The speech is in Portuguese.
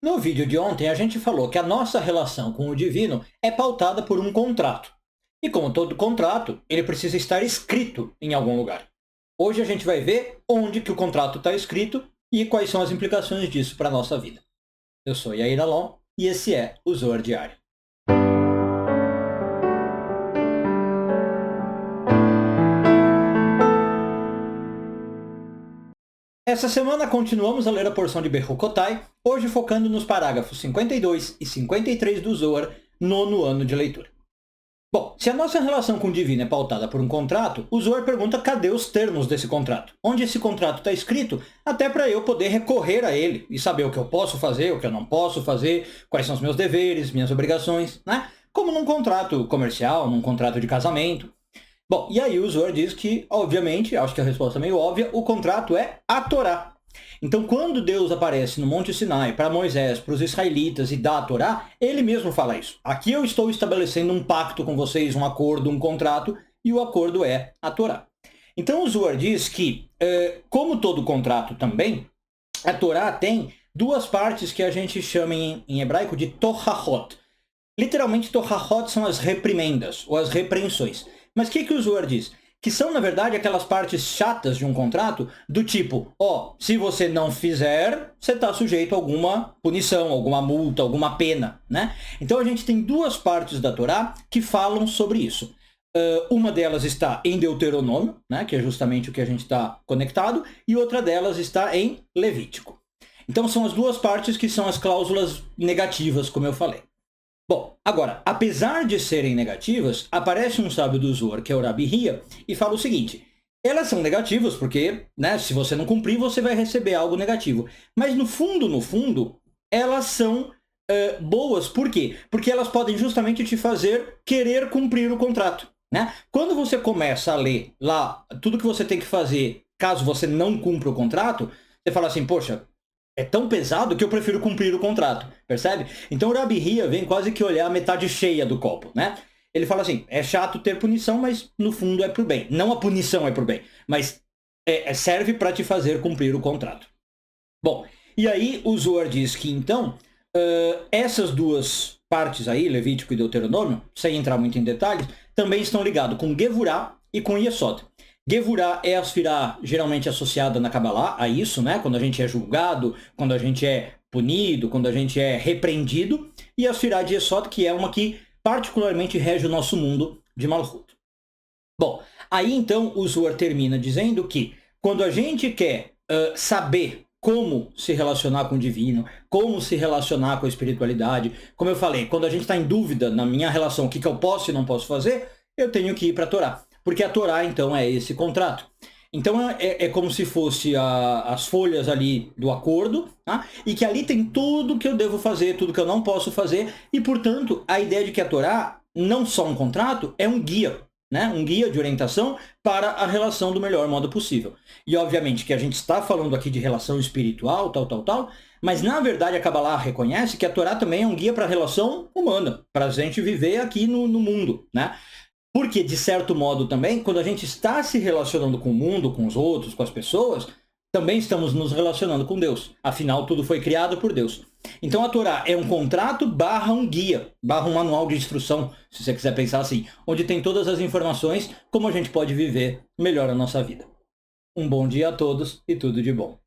No vídeo de ontem, a gente falou que a nossa relação com o divino é pautada por um contrato. E como todo contrato, ele precisa estar escrito em algum lugar. Hoje a gente vai ver onde que o contrato está escrito e quais são as implicações disso para a nossa vida. Eu sou Yair Alon e esse é o Zohar Diário. Essa semana continuamos a ler a porção de Bechukotai, hoje focando nos parágrafos 52 e 53 do Zohar, nono ano de leitura. Bom, se a nossa relação com o divino é pautada por um contrato, o Zohar pergunta cadê os termos desse contrato? Onde esse contrato está escrito, até para eu poder recorrer a ele e saber o que eu posso fazer, o que eu não posso fazer, quais são os meus deveres, minhas obrigações, né? Como num contrato comercial, num contrato de casamento. Bom, e aí o Zohar diz que, obviamente, acho que a resposta é meio óbvia, o contrato é a Torá. Então, quando Deus aparece no Monte Sinai para Moisés, para os israelitas e dá a Torá, ele mesmo fala isso. Aqui eu estou estabelecendo um pacto com vocês, um acordo, um contrato, e o acordo é a Torá. Então o Zohar diz que, como todo contrato também, a Torá tem duas partes que a gente chama em hebraico de Torahot. Literalmente, Torahot são as reprimendas, ou as repreensões. Mas o que o Zohar diz? Que são, na verdade, aquelas partes chatas de um contrato, do tipo, se você não fizer, você está sujeito a alguma punição, alguma multa, alguma pena, né? Então a gente tem duas partes da Torá que falam sobre isso. Uma delas está em Deuteronômio, né, que é justamente o que a gente está conectado, e outra delas está em Levítico. Então são as duas partes que são as cláusulas negativas, como eu falei. Bom, agora, apesar de serem negativas, aparece um sábio do Zohar, que é o Rabi Hia, e fala o seguinte: elas são negativas porque, né, se você não cumprir, você vai receber algo negativo. Mas no fundo, elas são boas. Por quê? Porque elas podem justamente te fazer querer cumprir o contrato, né? Quando você começa a ler lá tudo que você tem que fazer caso você não cumpra o contrato, você fala assim, poxa, é tão pesado que eu prefiro cumprir o contrato, percebe? Então o Rabi Hia vem quase que olhar a metade cheia do copo, né? Ele fala assim, é chato ter punição, mas no fundo é pro bem. Não a punição é pro bem, mas serve para te fazer cumprir o contrato. Bom, e aí o Zohar diz que então, essas duas partes aí, Levítico e Deuteronômio, sem entrar muito em detalhes, também estão ligados com Gevurah e com Yesod. Gevurah é a Sefirá geralmente associada na Kabbalah a isso, né? Quando a gente é julgado, quando a gente é punido, quando a gente é repreendido. E a Sefirá de Yesod, que é uma que particularmente rege o nosso mundo de Malchut. Bom, aí então o Zohar termina dizendo que quando a gente quer saber como se relacionar com o divino, como se relacionar com a espiritualidade, como eu falei, quando a gente está em dúvida na minha relação, o que eu posso e não posso fazer, eu tenho que ir para a Torá. Porque a Torá, então, é esse contrato. Então, é como se fosse as folhas ali do acordo, tá? E que ali tem tudo que eu devo fazer, tudo que eu não posso fazer. E, portanto, a ideia de que a Torá, não só um contrato, é um guia, né? Um guia de orientação para a relação do melhor modo possível. E, obviamente, que a gente está falando aqui de relação espiritual, tal, mas, na verdade, a Kabbalah reconhece que a Torá também é um guia para a relação humana, para a gente viver aqui no mundo, né? Porque, de certo modo também, quando a gente está se relacionando com o mundo, com os outros, com as pessoas, também estamos nos relacionando com Deus. Afinal, tudo foi criado por Deus. Então a Torá é um contrato barra um guia, barra um manual de instrução, se você quiser pensar assim, onde tem todas as informações como a gente pode viver melhor a nossa vida. Um bom dia a todos e tudo de bom.